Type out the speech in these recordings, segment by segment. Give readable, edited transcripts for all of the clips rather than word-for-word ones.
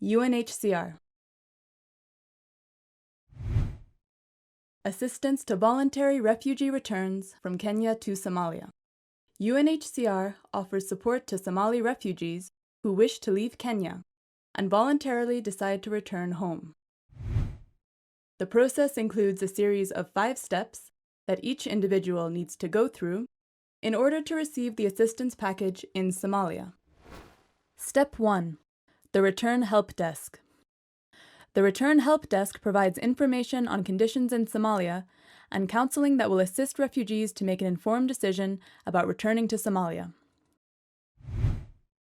UNHCR. Assistance to voluntary refugee returns from Kenya to Somalia. UNHCR offers support to Somali refugees who wish to leave Kenya and voluntarily decide to return home. The process includes a series of 5 steps that each individual needs to go through in order to receive the assistance package in Somalia. Step 1. The Return Help Desk. The Return Help Desk provides information on conditions in Somalia and counseling that will assist refugees to make an informed decision about returning to Somalia.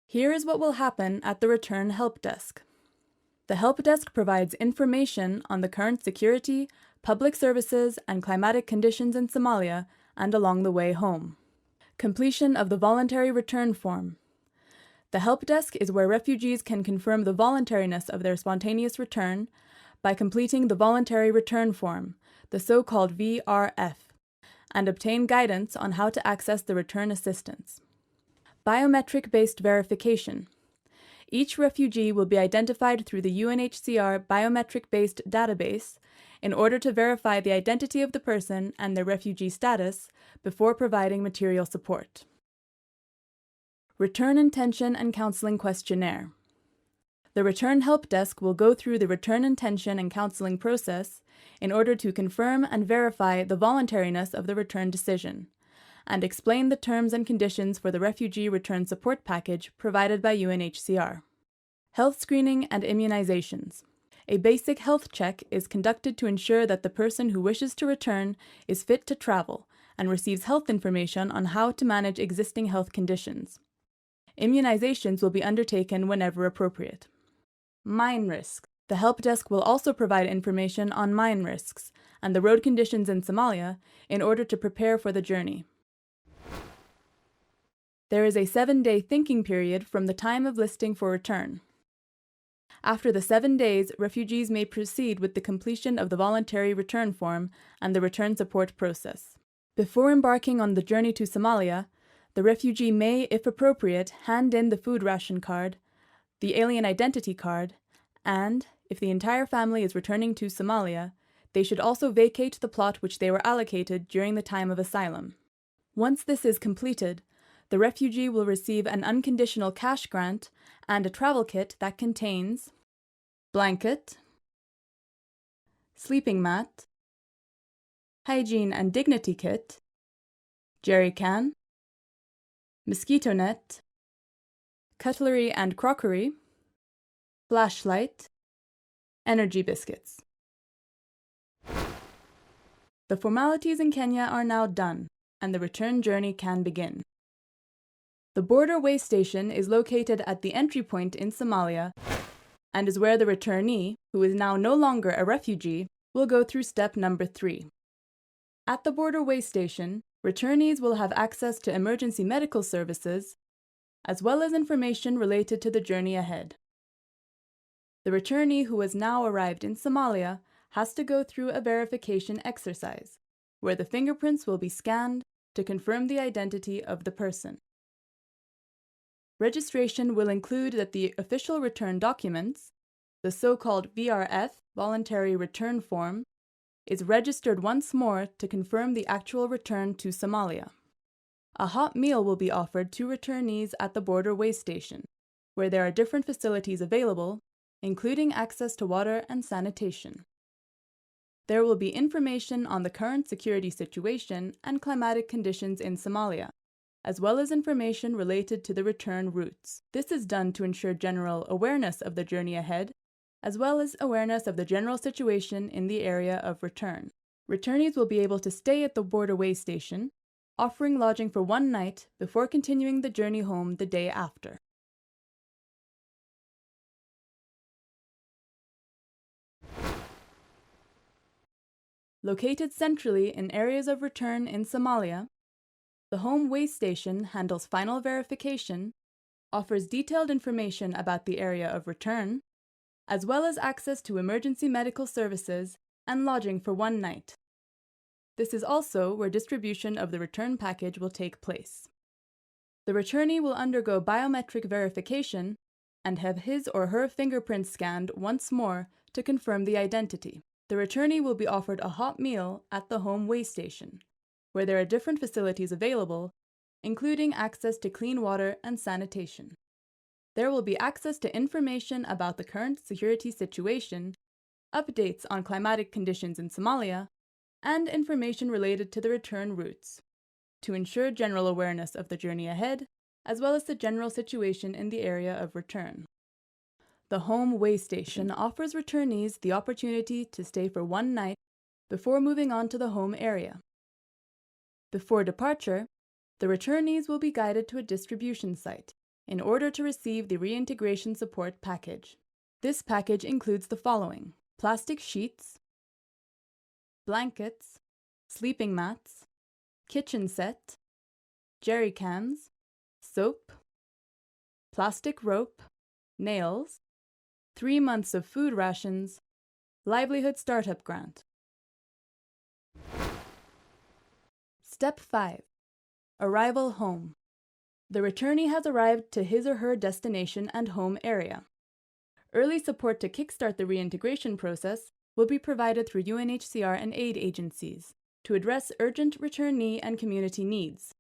Here is what will happen at the Return Help Desk. The Help Desk provides information on the current security, public services, and climatic conditions in Somalia and along the way home. Completion of the Voluntary Return Form. The Help Desk is where refugees can confirm the voluntariness of their spontaneous return by completing the Voluntary Return Form, the so-called VRF, and obtain guidance on how to access the return assistance. Biometric-based verification. Each refugee will be identified through the UNHCR biometric-based database in order to verify the identity of the person and their refugee status before providing material support. Return Intention and Counseling Questionnaire. The Return Help Desk will go through the return intention and counseling process in order to confirm and verify the voluntariness of the return decision, and explain the terms and conditions for the refugee return support package provided by UNHCR. Health screening and immunizations. A basic health check is conducted to ensure that the person who wishes to return is fit to travel and receives health information on how to manage existing health conditions. Immunizations will be undertaken whenever appropriate. Mine risk. The Help Desk will also provide information on mine risks and the road conditions in Somalia in order to prepare for the journey. There is a 7-day thinking period from the time of listing for return. After the 7 days, refugees may proceed with the completion of the voluntary return form and the return support process. Before embarking on the journey to Somalia, the refugee may, if appropriate, hand in the food ration card, the alien identity card, and, if the entire family is returning to Somalia, they should also vacate the plot which they were allocated during the time of asylum. Once this is completed, the refugee will receive an unconditional cash grant and a travel kit that contains blanket, sleeping mat, hygiene and dignity kit, jerry can, mosquito net, cutlery and crockery, flashlight, energy biscuits. The formalities in Kenya are now done, and the return journey can begin. The border way station is located at the entry point in Somalia and is where the returnee, who is now no longer a refugee, will go through step number 3. At the border way station, returnees will have access to emergency medical services, as well as information related to the journey ahead. The returnee who has now arrived in Somalia has to go through a verification exercise, where the fingerprints will be scanned to confirm the identity of the person. Registration will include that the official return documents, the so-called VRF, Voluntary Return Form, is registered once more to confirm the actual return to Somalia. A hot meal will be offered to returnees at the border way station, where there are different facilities available, including access to water and sanitation. There will be information on the current security situation and climatic conditions in Somalia, as well as information related to the return routes. This is done to ensure general awareness of the journey ahead, as well as awareness of the general situation in the area of return. Returnees will be able to stay at the border way station, offering lodging for 1 night before continuing the journey home the day after. Located centrally in areas of return in Somalia, the home way station handles final verification, offers detailed information about the area of return, as well as access to emergency medical services and lodging for 1 night. This is also where distribution of the return package will take place. The returnee will undergo biometric verification and have his or her fingerprints scanned once more to confirm the identity. The returnee will be offered a hot meal at the home way station, where there are different facilities available, including access to clean water and sanitation. There will be access to information about the current security situation, updates on climatic conditions in Somalia, and information related to the return routes, to ensure general awareness of the journey ahead, as well as the general situation in the area of return. The home way station offers returnees the opportunity to stay for one night before moving on to the home area. Before departure, the returnees will be guided to a distribution site in order to receive the reintegration support package. This package includes the following: plastic sheets, blankets, sleeping mats, kitchen set, jerry cans, soap, plastic rope, nails, 3 months of food rations, livelihood startup grant. Step 5. Arrival home. The returnee has arrived to his or her destination and home area. Early support to kickstart the reintegration process will be provided through UNHCR and aid agencies to address urgent returnee and community needs.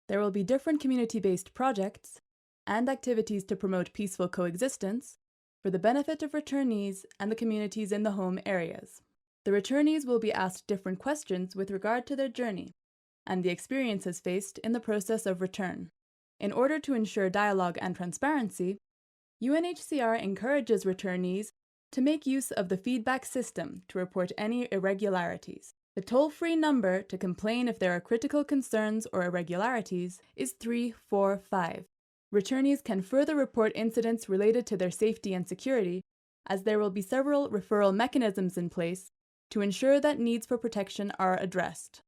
There will be different community-based projects and activities to promote peaceful coexistence for the benefit of returnees and the communities in the home areas. The returnees will be asked different questions with regard to their journey and the experiences faced in the process of return. In order to ensure dialogue and transparency, UNHCR encourages returnees to make use of the feedback system to report any irregularities. The toll-free number to complain if there are critical concerns or irregularities is 345. Returnees can further report incidents related to their safety and security, as there will be several referral mechanisms in place to ensure that needs for protection are addressed.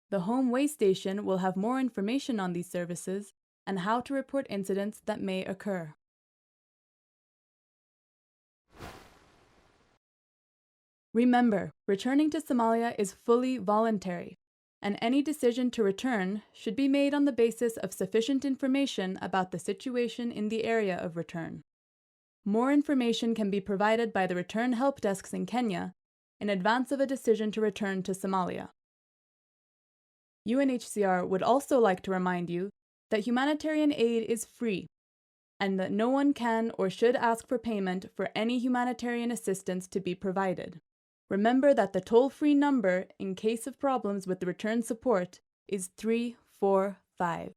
The home way station will have more information on these services and how to report incidents that may occur. Remember, returning to Somalia is fully voluntary, and any decision to return should be made on the basis of sufficient information about the situation in the area of return. More information can be provided by the return help desks in Kenya in advance of a decision to return to Somalia. UNHCR would also like to remind you that humanitarian aid is free, and that no one can or should ask for payment for any humanitarian assistance to be provided. Remember that the toll-free number in case of problems with the return support is 345.